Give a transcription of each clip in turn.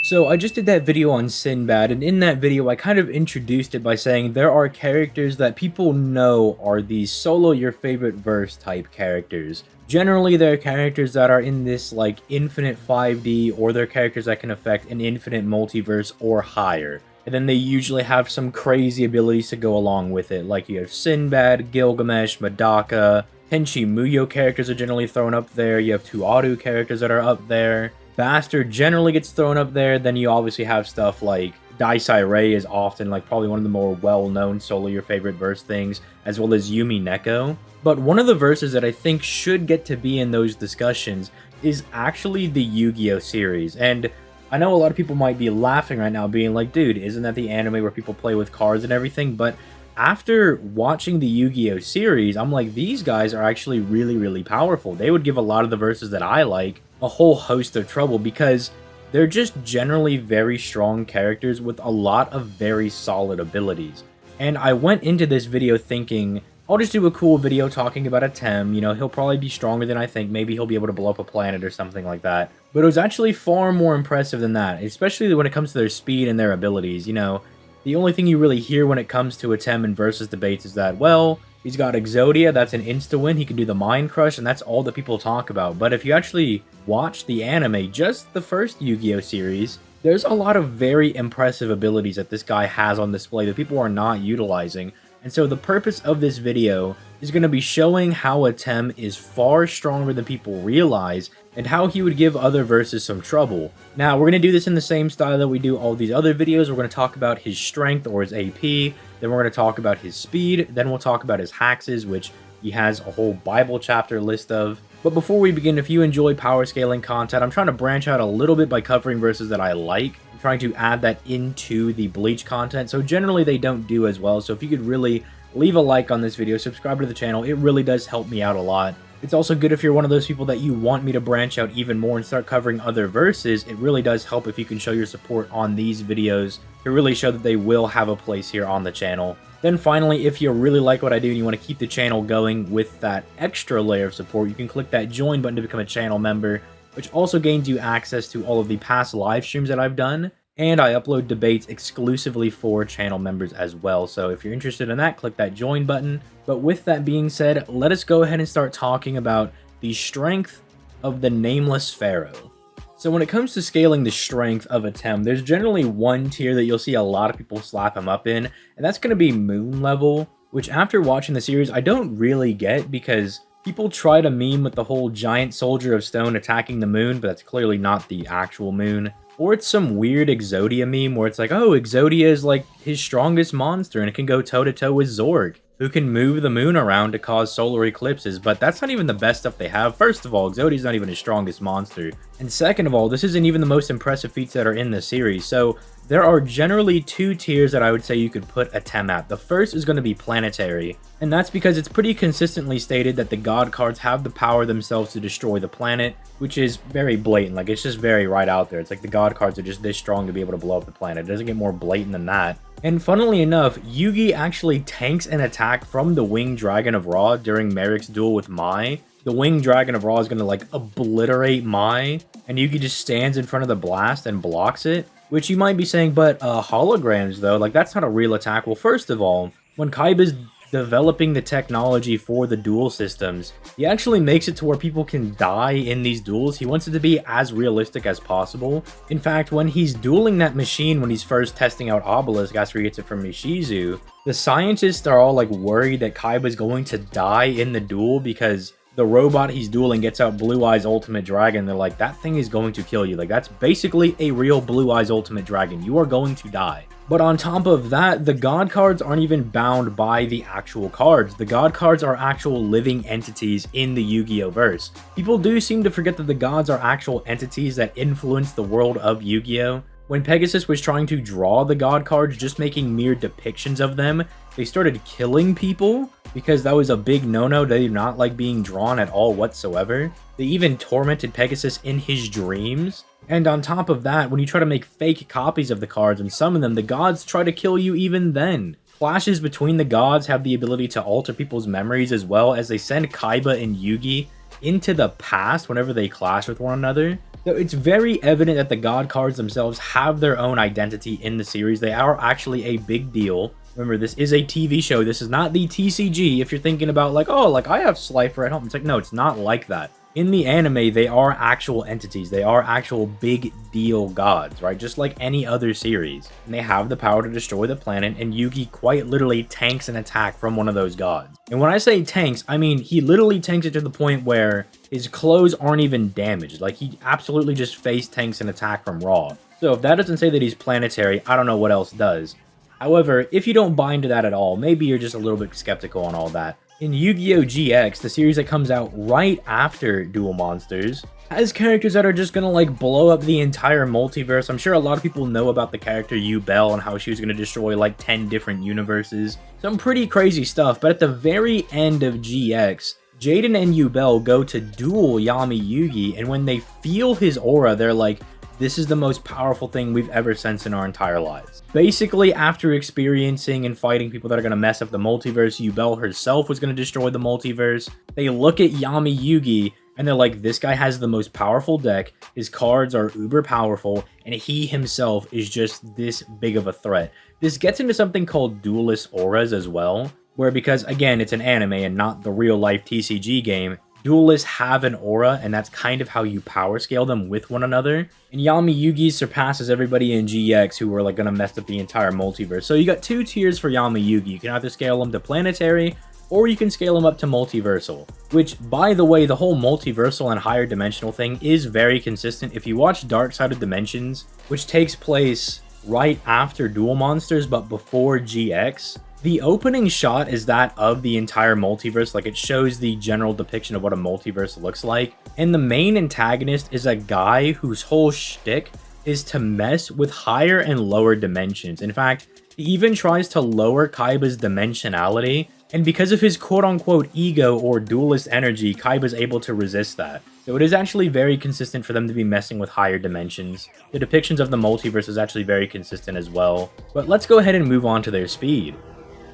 So I just did that video on Sinbad, and in that video I kind of introduced it by saying there are characters that people know are these solo your favorite verse type characters. Generally they're characters that are in this like infinite 5D, or they're characters that can affect an infinite multiverse or higher. And then they usually have some crazy abilities to go along with it, like you have Sinbad, Gilgamesh, Medaka, Tenchi Muyo characters are generally thrown up there, you have Tuaru characters that are up there. Bastard generally gets thrown up there. Then you obviously have stuff like Daisai Rei is often like probably one of the more well-known solo your favorite verse things, as well as Yumi Neko. But one of the verses that I think should get to be in those discussions is actually the Yu-Gi-Oh series. And I know a lot of people might be laughing right now, being like, dude, isn't that the anime where people play with cards and everything? But after watching the Yu-Gi-Oh series, I'm like, these guys are actually really, really powerful. They would give a lot of the verses that I like a whole host of trouble because they're just generally very strong characters with a lot of very solid abilities. And I went into this video thinking, I'll just do a cool video talking about Atem, you know, he'll probably be stronger than I think, maybe he'll be able to blow up a planet or something like that. But it was actually far more impressive than that, especially when it comes to their speed and their abilities, you know. The only thing you really hear when it comes to Atem and versus debates is that, well, he's got Exodia, that's an insta-win, he can do the Mind Crush, and that's all that people talk about. But if you actually watch the anime, just the first Yu-Gi-Oh series, there's a lot of very impressive abilities that this guy has on display that people are not utilizing. And so the purpose of this video is going to be showing how Atem is far stronger than people realize, and how he would give other verses some trouble. Now, we're going to do this in the same style that we do all these other videos. We're going to talk about his strength or his AP, then we're going to talk about his speed, then we'll talk about his hexes, which he has a whole Bible chapter list of. But before we begin, if you enjoy power scaling content, I'm trying to branch out a little bit by covering verses that I like. I'm trying to add that into the Bleach content, so generally they don't do as well. So if you could really leave a like on this video, subscribe to the channel, it really does help me out a lot. It's also good if you're one of those people that you want me to branch out even more and start covering other verses. It really does help if you can show your support on these videos to really show that they will have a place here on the channel. Then finally, if you really like what I do and you want to keep the channel going with that extra layer of support, you can click that join button to become a channel member, which also gains you access to all of the past live streams that I've done. And I upload debates exclusively for channel members as well. So if you're interested in that, click that join button. But with that being said, let us go ahead and start talking about the strength of the Nameless Pharaoh. So when it comes to scaling the strength of Atem, there's generally one tier that you'll see a lot of people slap him up in, and that's going to be Moon level, which after watching the series, I don't really get because people try to meme with the whole giant soldier of stone attacking the moon, but that's clearly not the actual moon. Or it's some weird Exodia meme where it's like, oh, Exodia is like his strongest monster and it can go toe-to-toe with Zorg, who can move the moon around to cause solar eclipses, but that's not even the best stuff they have. First of all, Exodia's not even his strongest monster. And second of all, this isn't even the most impressive feats that are in the series, so there are generally two tiers that I would say you could put Atem at. The first is going to be planetary, and that's because it's pretty consistently stated that the god cards have the power themselves to destroy the planet, which is very blatant. Like, it's just very right out there. It's like the god cards are just this strong to be able to blow up the planet. It doesn't get more blatant than that. And funnily enough, Yugi actually tanks an attack from the Winged Dragon of Ra during Merrick's duel with Mai. The Winged Dragon of Ra is going to like obliterate Mai, and Yugi just stands in front of the blast and blocks it. Which you might be saying, but holograms though, like that's not a real attack. Well, first of all, when Kaiba's developing the technology for the duel systems, he actually makes it to where people can die in these duels. He wants it to be as realistic as possible. In fact, when he's dueling that machine, when he's first testing out Obelisk after he gets it from Mishizu, the scientists are all like worried that Kaiba's going to die in the duel because the robot he's dueling gets out Blue Eyes Ultimate Dragon. They're like, that thing is going to kill you. Like, that's basically a real Blue Eyes Ultimate Dragon. You are going to die. But on top of that, the god cards aren't even bound by the actual cards. The god cards are actual living entities in the Yu-Gi-Oh verse. People do seem to forget that the gods are actual entities that influence the world of Yu-Gi-Oh. When Pegasus was trying to draw the god cards, just making mere depictions of them, they started killing people because that was a big no-no. They did not like being drawn at all whatsoever. They even tormented Pegasus in his dreams. And on top of that, when you try to make fake copies of the cards and summon them, the gods try to kill you even then. Clashes between the gods have the ability to alter people's memories as well, as they send Kaiba and Yugi into the past whenever they clash with one another. So it's very evident that the god cards themselves have their own identity in the series. They are actually a big deal. Remember, this is a TV show. This is not the TCG. If you're thinking about like, oh, like I have Slifer at home. It's like, no, it's not like that. In the anime, they are actual entities. They are actual big deal gods, right? Just like any other series. And they have the power to destroy the planet, and Yugi quite literally tanks an attack from one of those gods. And when I say tanks, I mean he literally tanks it to the point where his clothes aren't even damaged. Like, he absolutely just face tanks an attack from Raw. So if that doesn't say that he's planetary, I don't know what else does. However, if you don't buy into that at all, maybe you're just a little bit skeptical on all that. In Yu-Gi-Oh! GX, the series that comes out right after Duel Monsters, has characters that are just gonna like blow up the entire multiverse. I'm sure a lot of people know about the character Yubel and how she was gonna destroy like 10 different universes. Some pretty crazy stuff, but at the very end of GX, Jaden and Yubel go to duel Yami Yugi, and when they feel his aura, they're like, this is the most powerful thing we've ever sensed in our entire lives. Basically, after experiencing and fighting people that are going to mess up the multiverse, Yubel herself was going to destroy the multiverse. They look at Yami Yugi, and they're like, this guy has the most powerful deck, his cards are uber powerful, and he himself is just this big of a threat. This gets into something called Duelist Auras as well, where because, again, it's an anime and not the real-life TCG game, duelists have an aura, and that's kind of how you power scale them with one another. And Yami Yugi surpasses everybody in GX who were like gonna mess up the entire multiverse. So you got two tiers for Yami Yugi. You can either scale him to planetary, or you can scale him up to multiversal. Which, by the way, the whole multiversal and higher dimensional thing is very consistent. If you watch Dark Side of Dimensions, which takes place right after Duel Monsters but before GX, the opening shot is that of the entire multiverse. Like, it shows the general depiction of what a multiverse looks like. And the main antagonist is a guy whose whole shtick is to mess with higher and lower dimensions. In fact, he even tries to lower Kaiba's dimensionality. And because of his quote-unquote ego or duelist energy, Kaiba's able to resist that. So it is actually very consistent for them to be messing with higher dimensions. The depictions of the multiverse is actually very consistent as well. But let's go ahead and move on to their speed.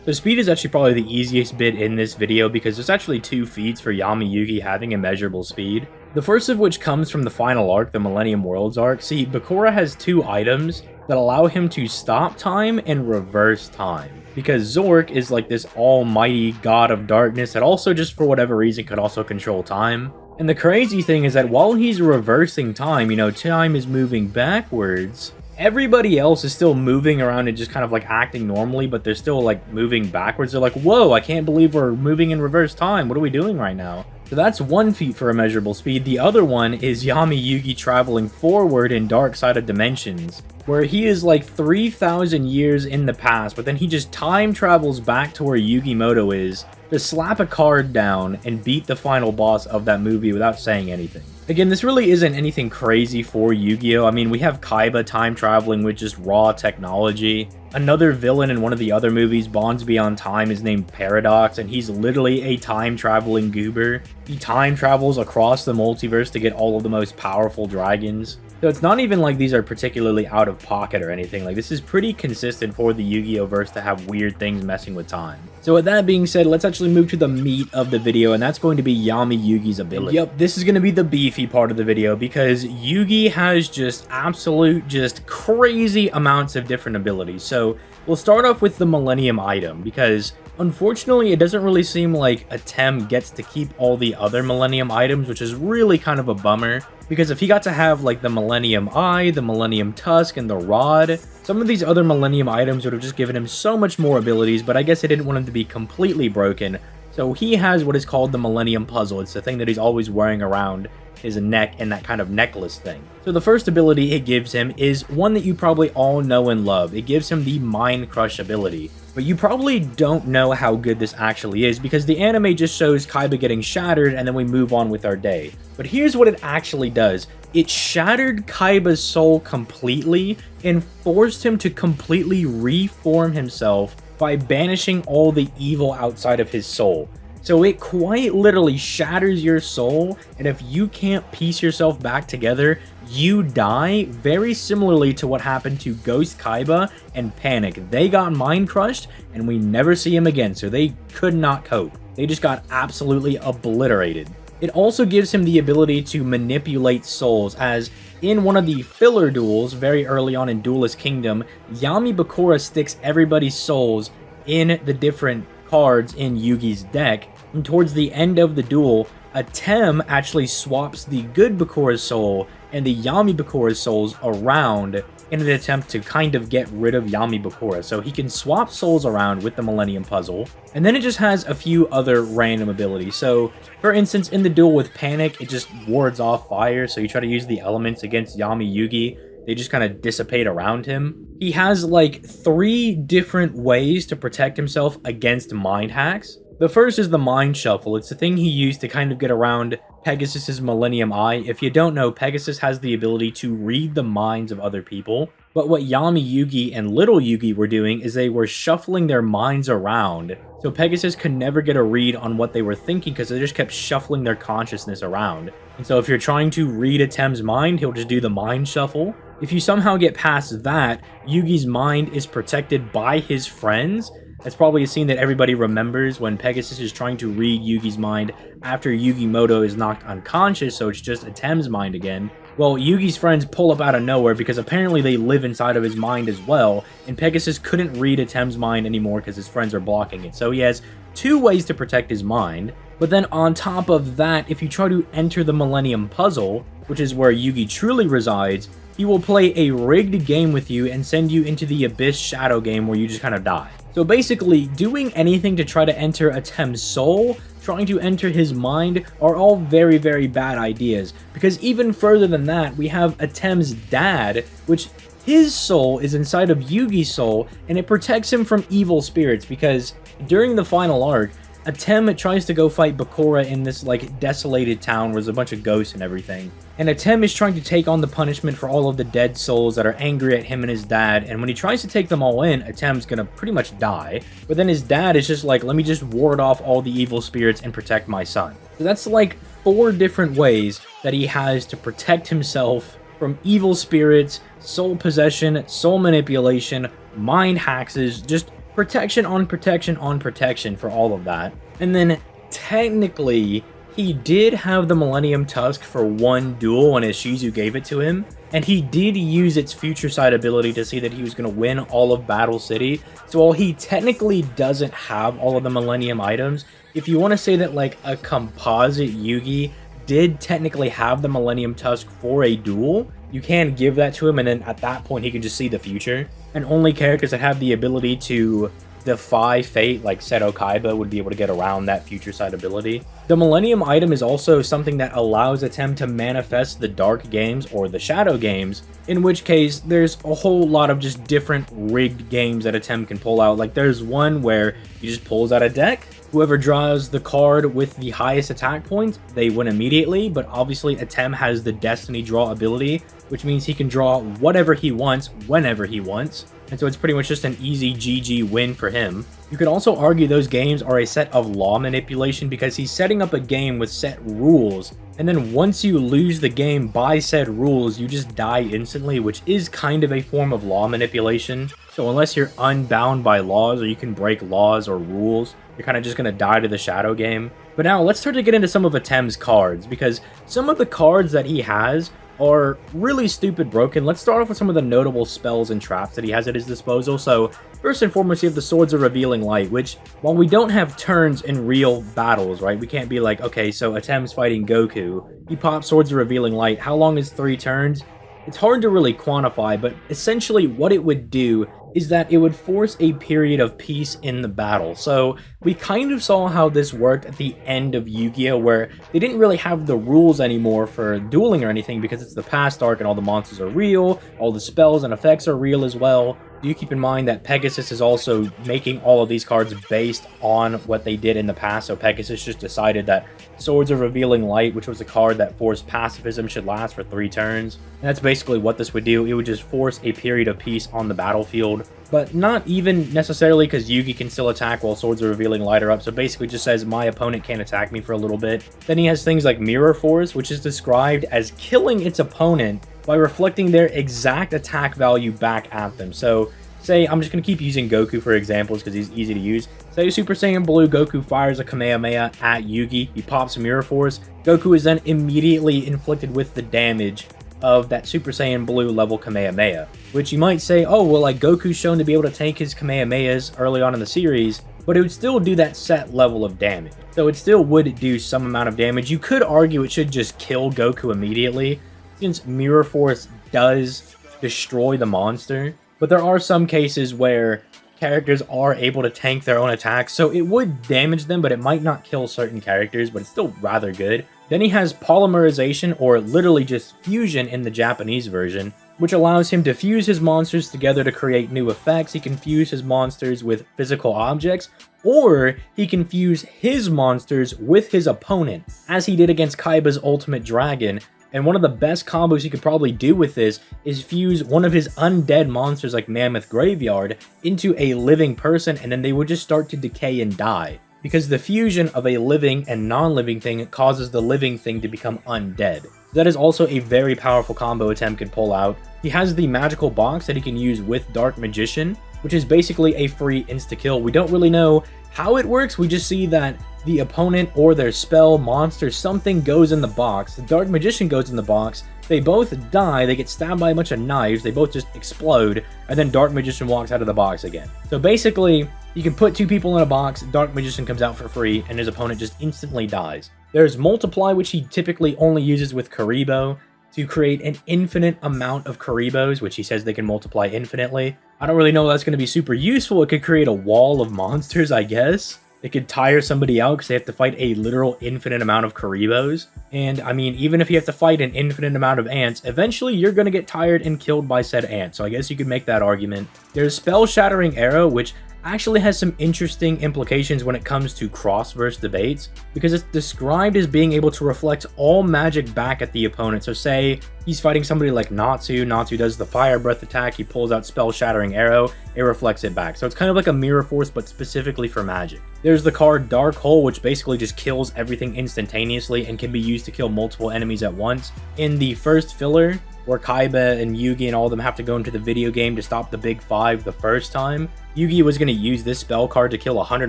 So speed is actually probably the easiest bit in this video because there's actually two feats for Yami Yugi having immeasurable speed. The first of which comes from the final arc, the Millennium Worlds arc. See, Bakura has two items that allow him to stop time and reverse time. Because Zork is like this almighty god of darkness that also just for whatever reason could also control time. And the crazy thing is that while he's reversing time, you know, time is moving backwards, everybody else is still moving around and just kind of like acting normally, but they're still like moving backwards. They're like, whoa, I can't believe we're moving in reverse time. What are we doing right now? So that's one feat for immeasurable speed. The other one is Yami Yugi traveling forward in Dark Side of Dimensions, where he is like 3,000 years in the past, but then he just time travels back to where Yugimoto is to slap a card down and beat the final boss of that movie without saying anything. Again, this really isn't anything crazy for Yu-Gi-Oh! I mean, we have Kaiba time traveling with just raw technology. Another villain in one of the other movies, Bonds Beyond Time, is named Paradox, and he's literally a time traveling goober. He time travels across the multiverse to get all of the most powerful dragons. So it's not even like these are particularly out of pocket or anything. Like, this is pretty consistent for the Yu-Gi-Oh! Verse to have weird things messing with time. So with that being said, let's actually move to the meat of the video, and that's going to be Yami Yugi's ability. Yep, this is going to be the beefy part of the video, because Yugi has just absolute, just crazy amounts of different abilities. So we'll start off with the Millennium item, because unfortunately it doesn't really seem like Atem gets to keep all the other Millennium items, which is really kind of a bummer. Because if he got to have like the Millennium Eye, the Millennium Tusk, and the Rod, some of these other Millennium items would have just given him so much more abilities, but I guess I didn't want him to be completely broken. So he has what is called the Millennium Puzzle. It's the thing that he's always wearing around his neck and that kind of necklace thing. So the first ability it gives him is one that you probably all know and love. It gives him the Mind Crush ability. But you probably don't know how good this actually is because the anime just shows Kaiba getting shattered and then we move on with our day. But here's what it actually does. It shattered Kaiba's soul completely and forced him to completely reform himself by banishing all the evil outside of his soul. So it quite literally shatters your soul, and if you can't piece yourself back together, you die, very similarly to what happened to Ghost Kaiba and Panic. They got mind crushed, and we never see him again, so they could not cope. They just got absolutely obliterated. It also gives him the ability to manipulate souls, as in one of the filler duels very early on in Duelist Kingdom, Yami Bakura sticks everybody's souls in the different cards in Yugi's deck, and towards the end of the duel, Atem actually swaps the good Bakura's soul and the Yami Bakura's souls around in an attempt to kind of get rid of Yami Bakura. So he can swap souls around with the Millennium Puzzle, and then it just has a few other random abilities. So, for instance, in the duel with Panic, it just wards off fire, so you try to use the elements against Yami Yugi, they just kind of dissipate around him. He has like 3 different ways to protect himself against mind hacks. The first is the Mind Shuffle. It's the thing he used to kind of get around Pegasus's Millennium Eye. If you don't know, Pegasus has the ability to read the minds of other people. But what Yami Yugi and Little Yugi were doing is they were shuffling their minds around. So Pegasus could never get a read on what they were thinking because they just kept shuffling their consciousness around. And so if you're trying to read Atem's mind, he'll just do the Mind Shuffle. If you somehow get past that, Yugi's mind is protected by his friends. That's probably a scene that everybody remembers when Pegasus is trying to read Yugi's mind after Yugimoto is knocked unconscious, so it's just Atem's mind again. Well, Yugi's friends pull up out of nowhere because apparently they live inside of his mind as well, and Pegasus couldn't read Atem's mind anymore because his friends are blocking it. So he has 2 ways to protect his mind. But then on top of that, if you try to enter the Millennium Puzzle, which is where Yugi truly resides, he will play a rigged game with you and send you into the Abyss Shadow game where you just kind of die. So basically, doing anything to try to enter Atem's soul, trying to enter his mind, are all very, very bad ideas. Because even further than that, we have Atem's dad, which his soul is inside of Yugi's soul, and it protects him from evil spirits, because during the final arc, Atem tries to go fight Bakura in this, like, desolated town where there's a bunch of ghosts and everything. And Atem is trying to take on the punishment for all of the dead souls that are angry at him and his dad, and when he tries to take them all in, Atem's gonna pretty much die. But then his dad is just like, let me just ward off all the evil spirits and protect my son. So that's like 4 different ways that he has to protect himself from evil spirits, soul possession, soul manipulation, mind hacks, just protection on protection on protection for all of that. And then technically, he did have the Millennium Tusk for 1 duel when Ishizu gave it to him, and he did use its Future Sight ability to see that he was going to win all of Battle City. So while he technically doesn't have all of the Millennium items, if you want to say that like a composite Yugi did technically have the Millennium Tusk for a duel, you can give that to him, and then at that point he can just see the future. And only characters that have the ability to defy fate, like Seto Kaiba, would be able to get around that Future Sight ability. The Millennium item is also something that allows Atem to manifest the Dark games or the Shadow games, in which case there's a whole lot of just different rigged games that Atem can pull out. Like there's one where he just pulls out a deck, whoever draws the card with the highest attack points, they win immediately, but obviously Atem has the Destiny Draw ability, which means he can draw whatever he wants, whenever he wants, and so it's pretty much just an easy GG win for him. You could also argue those games are a set of law manipulation because he's setting up a game with set rules, and then once you lose the game by said rules, you just die instantly, which is kind of a form of law manipulation. So unless you're unbound by laws or you can break laws or rules, you're kind of just going to die to the Shadow game. But now let's start to get into some of Atem's cards, because some of the cards that he has are really stupid broken. Let's start off with some of the notable spells and traps that he has at his disposal. So first and foremost, you have the Swords of Revealing Light, which while we don't have turns in real battles, right? We can't be like, okay, so Atem's fighting Goku. He pops Swords of Revealing Light. How long is 3 turns? It's hard to really quantify, but essentially what it would do is that it would force a period of peace in the battle. So we kind of saw how this worked at the end of Yu-Gi-Oh! Where they didn't really have the rules anymore for dueling or anything because it's the past arc and all the monsters are real, all the spells and effects are real as well. Do keep in mind that Pegasus is also making all of these cards based on what they did in the past, so Pegasus just decided that Swords of Revealing Light, which was a card that forced pacifism, should last for 3 turns. And that's basically what this would do. It would just force a period of peace on the battlefield, but not even necessarily because Yugi can still attack while Swords of Revealing Light are up, so basically just says my opponent can't attack me for a little bit. Then he has things like Mirror Force, which is described as killing its opponent by reflecting their exact attack value back at them. So say, I'm just going to keep using Goku for examples because he's easy to use. Say Super Saiyan Blue Goku fires a Kamehameha at Yugi, he pops Mirror Force, Goku is then immediately inflicted with the damage of that Super Saiyan Blue level Kamehameha. Which you might say, oh, well, like, Goku's shown to be able to tank his Kamehamehas early on in the series, but it would still do that set level of damage. So it still would do some amount of damage. You could argue it should just kill Goku immediately, since Mirror Force does destroy the monster. But there are some cases where characters are able to tank their own attacks, so it would damage them, but it might not kill certain characters, but it's still rather good. Then he has Polymerization, or literally just fusion in the Japanese version, which allows him to fuse his monsters together to create new effects. He can fuse his monsters with physical objects, or he can fuse his monsters with his opponent, as he did against Kaiba's Ultimate Dragon. And one of the best combos he could probably do with this is fuse one of his undead monsters like Mammoth Graveyard into a living person, and then they would just start to decay and die. Because the fusion of a living and non-living thing causes the living thing to become undead. That is also a very powerful combo a Tem can pull out. He has the magical box that he can use with Dark Magician, which is basically a free insta-kill. We don't really know how it works, we just see that the opponent or their spell, monster, something goes in the box. The Dark Magician goes in the box, they both die, they get stabbed by a bunch of knives, they both just explode, and then Dark Magician walks out of the box again. So basically, you can put two people in a box, Dark Magician comes out for free, and his opponent just instantly dies. There's Multiply, which he typically only uses with Karibo to create an infinite amount of Karibos, which he says they can multiply infinitely. I don't really know if that's going to be super useful. It could create a wall of monsters, I guess. It could tire somebody out because they have to fight a literal infinite amount of Karibos. And I mean, even if you have to fight an infinite amount of ants, eventually you're going to get tired and killed by said ant. So I guess you could make that argument. There's Spell Shattering Arrow, which actually has some interesting implications when it comes to cross-verse debates, because it's described as being able to reflect all magic back at the opponent. So say he's fighting somebody like Natsu, Natsu does the Fire Breath attack, he pulls out Spell Shattering Arrow, it reflects it back. So it's kind of like a Mirror Force, but specifically for magic. There's the card Dark Hole, which basically just kills everything instantaneously and can be used to kill multiple enemies at once. In the first filler, where Kaiba and Yugi and all of them have to go into the video game to stop the Big Five the first time, Yugi was going to use this spell card to kill 100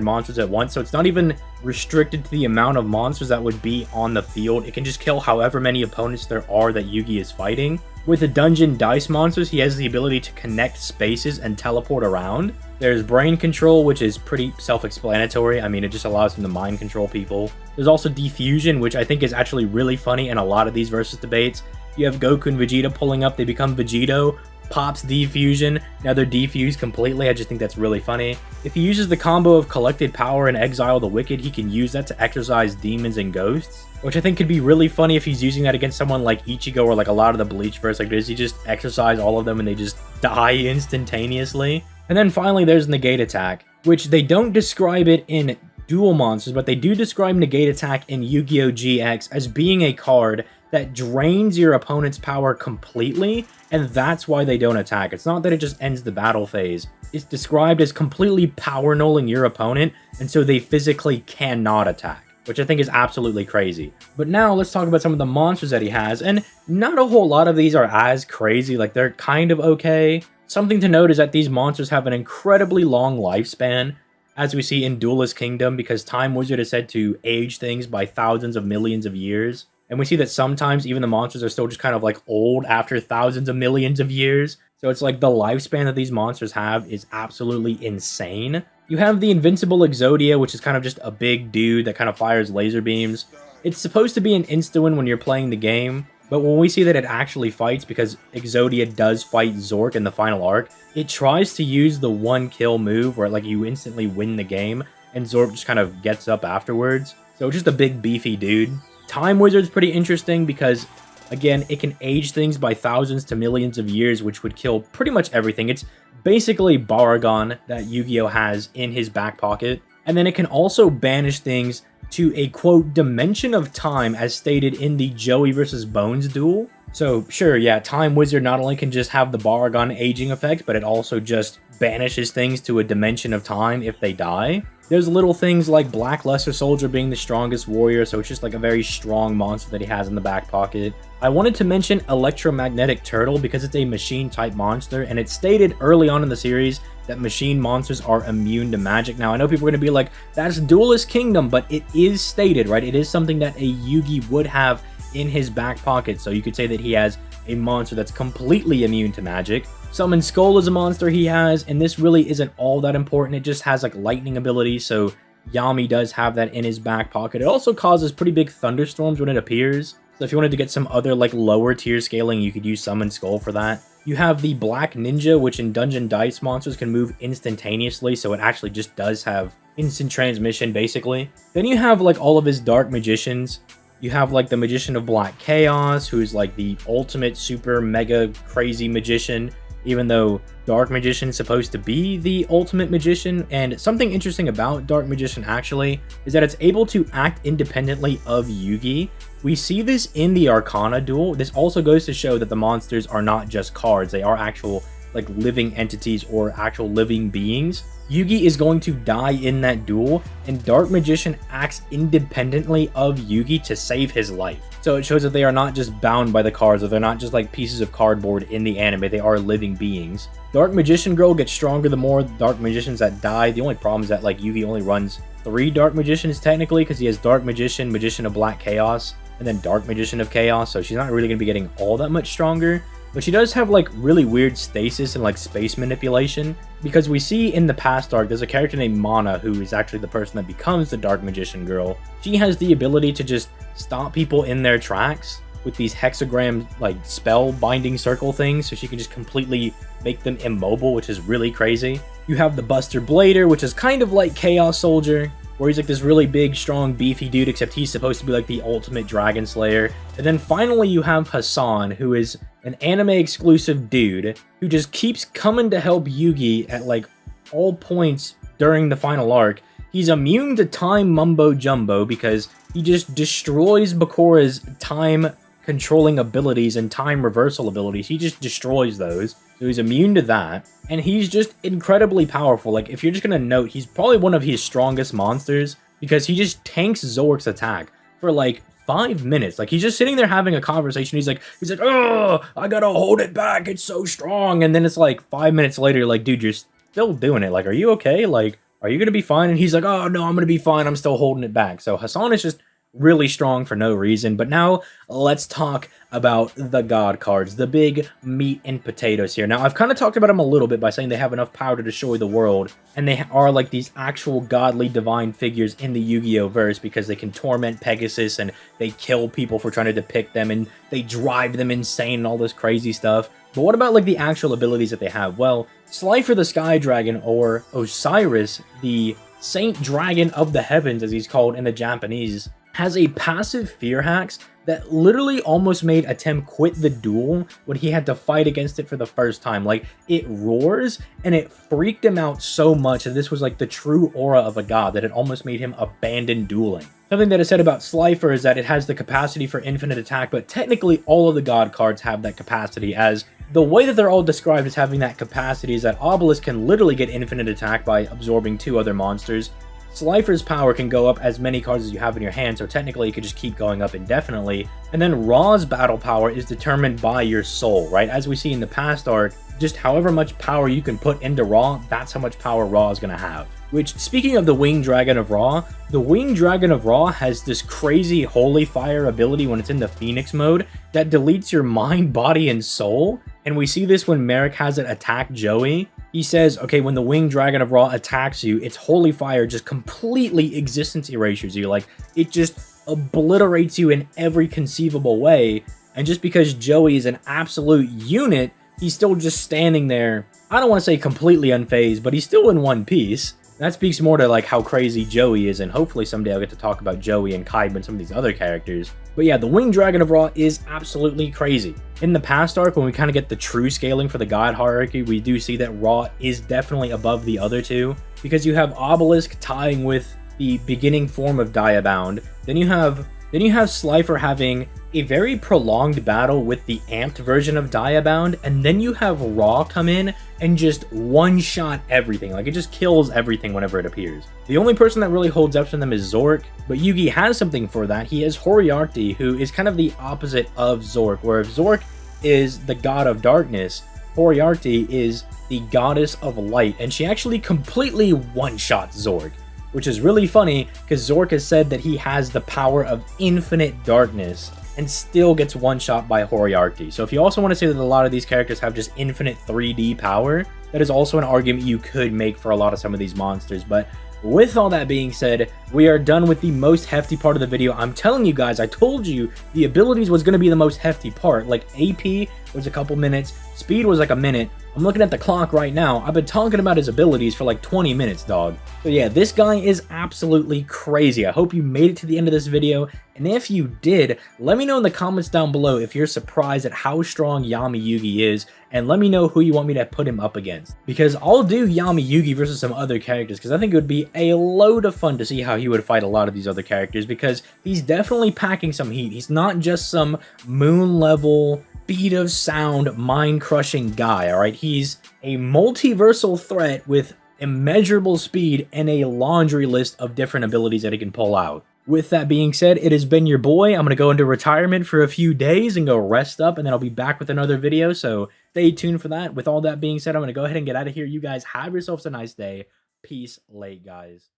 monsters at once, so it's not even restricted to the amount of monsters that would be on the field. It can just kill however many opponents there are that Yugi is fighting. With the Dungeon Dice monsters, he has the ability to connect spaces and teleport around. There's Brain Control, which is pretty self-explanatory. I mean, it just allows him to mind control people. There's also Defusion, which I think is actually really funny in a lot of these versus debates. You have Goku and Vegeta pulling up, they become Vegito, pops Defusion, now they're defused completely. I just think that's really funny. If he uses the combo of Collected Power and Exile the Wicked, he can use that to exorcise demons and ghosts, which I think could be really funny if he's using that against someone like Ichigo or like a lot of the Bleach verse. Like, does he just exorcise all of them and they just die instantaneously? And then finally there's Negate Attack, which they don't describe it in Duel Monsters, but they do describe Negate Attack in Yu-Gi-Oh! GX as being a card that drains your opponent's power completely, and that's why they don't attack. It's not that it just ends the battle phase. It's described as completely power nulling your opponent, and so they physically cannot attack, which I think is absolutely crazy. But now let's talk about some of the monsters that he has, and not a whole lot of these are as crazy. Like, they're kind of okay. Something to note is that these monsters have an incredibly long lifespan, as we see in Duelist Kingdom, because Time Wizard is said to age things by thousands of millions of years. And we see that sometimes even the monsters are still just kind of like old after thousands of millions of years. So it's like the lifespan that these monsters have is absolutely insane. You have the Invincible Exodia, which is kind of just a big dude that kind of fires laser beams. It's supposed to be an insta-win when you're playing the game, but when we see that it actually fights, because Exodia does fight Zork in the final arc, it tries to use the one kill move where like you instantly win the game, and Zork just kind of gets up afterwards. So just a big beefy dude. Time Wizard's pretty interesting because, again, it can age things by thousands to millions of years, which would kill pretty much everything. It's basically Baragon that Yu-Gi-Oh! Has in his back pocket. And then it can also banish things to a, quote, dimension of time, as stated in the Joey vs. Bones duel. So, sure, yeah, Time Wizard not only can just have the Baragon aging effect, but it also just banishes things to a dimension of time if they die. There's little things like Black Lesser Soldier being the strongest warrior, so it's just like a very strong monster that he has in the back pocket. I wanted to mention Electromagnetic Turtle because it's a machine-type monster, and it's stated early on in the series that machine monsters are immune to magic. Now, I know people are going to be like, that's Duelist Kingdom, but it is stated, right? It is something that a Yugi would have in his back pocket. So you could say that he has a monster that's completely immune to magic. Summon Skull is a monster he has, and this really isn't all that important. It just has like lightning ability, so Yami does have that in his back pocket. It also causes pretty big thunderstorms when it appears. So if you wanted to get some other like lower tier scaling, you could use Summon Skull for that. You have the Black Ninja, which in Dungeon Dice monsters can move instantaneously, so it actually just does have instant transmission basically. Then you have like all of his Dark Magicians. You have like the Magician of Black Chaos, who's like the ultimate super mega crazy magician, even though Dark Magician is supposed to be the ultimate magician. And something interesting about Dark Magician actually is that it's able to act independently of Yugi. We see this in the Arcana duel. This also goes to show that the monsters are not just cards, they are actual like living entities or actual living beings. Yugi is going to die in that duel, and Dark Magician acts independently of Yugi to save his life. So it shows that they are not just bound by the cards, or they're not just like pieces of cardboard in the anime, they are living beings. Dark Magician Girl gets stronger the more Dark Magicians that die. The only problem is that like Yugi only runs 3 Dark Magicians technically, because he has Dark Magician, Magician of Black Chaos, and then Dark Magician of Chaos, so she's not really going to be getting all that much stronger. But she does have like really weird stasis and like space manipulation, because we see in the past arc there's a character named Mana who is actually the person that becomes the Dark Magician Girl. She has the ability to just stop people in their tracks with these hexagram like spell binding circle things, so she can just completely make them immobile, which is really crazy. You have the Buster Blader, which is kind of like Chaos Soldier, where he's like this really big, strong, beefy dude, except he's supposed to be like the ultimate Dragon Slayer. And then finally you have Hassan, who is an anime-exclusive dude who just keeps coming to help Yugi at like all points during the final arc. He's immune to time mumbo-jumbo because he just destroys Bakura's time-controlling abilities and time reversal abilities. He just destroys those. So he's immune to that, and he's just incredibly powerful. Like, if you're just gonna note, he's probably one of his strongest monsters because he just tanks Zork's attack for like 5 minutes. Like, he's just sitting there having a conversation. He's like, oh, I gotta hold it back. It's so strong. And then it's like 5 minutes later, you're like, dude, you're still doing it. Like, are you okay? Like, are you gonna be fine? And he's like, oh no, I'm gonna be fine. I'm still holding it back. So Hassan is just really strong for no reason. But now let's talk about the god cards, the big meat and potatoes here. Now, I've kind of talked about them a little bit by saying they have enough power to destroy the world, and they are like these actual godly divine figures in the Yu-Gi-Oh verse, because they can torment Pegasus and they kill people for trying to depict them, and they drive them insane and all this crazy stuff. But what about like the actual abilities that they have? Well, Slifer the Sky Dragon, or Osiris, the Saint Dragon of the Heavens as he's called in the Japanese, has a passive fear hacks that literally almost made Atem quit the duel when he had to fight against it for the first time. Like, it roars, and it freaked him out so much that this was like the true aura of a god that it almost made him abandon dueling. Something that is said about Slifer is that it has the capacity for infinite attack, but technically all of the god cards have that capacity, as the way that they're all described as having that capacity is that Obelisk can literally get infinite attack by absorbing 2 other monsters. Slifer's power can go up as many cards as you have in your hand, so technically it could just keep going up indefinitely. And then Ra's battle power is determined by your soul, right? As we see in the past arc, just however much power you can put into Ra, that's how much power Ra is going to have. Which, speaking of the Winged Dragon of Ra, the Winged Dragon of Ra has this crazy Holy Fire ability when it's in the Phoenix mode that deletes your mind, body, and soul. And we see this when Merrick has it attack Joey. He says, okay, when the Winged Dragon of Ra attacks you, its Holy Fire just completely existence erasures you. Like, it just obliterates you in every conceivable way. And just because Joey is an absolute unit, he's still just standing there. I don't want to say completely unfazed, but he's still in one piece. That speaks more to like how crazy Joey is, and hopefully someday I'll get to talk about Joey and Kaiba and some of these other characters. But yeah, the Winged Dragon of Ra is absolutely crazy. In the past arc, when we kind of get the true scaling for the god hierarchy, we do see that Ra is definitely above the other two, because you have Obelisk tying with the beginning form of Diabound. Then you have Slifer having a very prolonged battle with the amped version of Diabound, and then you have Ra come in and just one-shot everything. Like, it just kills everything whenever it appears. The only person that really holds up to them is Zork, but Yugi has something for that. He has Horiarty, who is kind of the opposite of Zork, where if Zork is the god of darkness, Moriarty is the goddess of light, and she actually completely one-shots Zork, which is really funny because Zork has said that he has the power of infinite darkness and still gets one-shot by Moriarty. So if you also want to say that a lot of these characters have just infinite 3D power, that is also an argument you could make for a lot of some of these monsters. But with all that being said, we are done with the most hefty part of the video. I'm telling you guys, I told you the abilities was going to be the most hefty part. Like AP was a couple minutes, speed was like a minute. I'm looking at the clock right now. I've been talking about his abilities for like 20 minutes, dog. So yeah, this guy is absolutely crazy. I hope you made it to the end of this video. And if you did, let me know in the comments down below if you're surprised at how strong Yami Yugi is, and let me know who you want me to put him up against. Because I'll do Yami Yugi versus some other characters, because I think it would be a load of fun to see how he would fight a lot of these other characters, because he's definitely packing some heat. He's not just some moon level speed of sound, mind-crushing guy, alright? He's a multiversal threat with immeasurable speed and a laundry list of different abilities that he can pull out. With that being said, it has been your boy. I'm going to go into retirement for a few days and go rest up, and then I'll be back with another video, so stay tuned for that. With all that being said, I'm going to go ahead and get out of here. You guys have yourselves a nice day. Peace late, guys.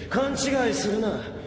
勘違いするな。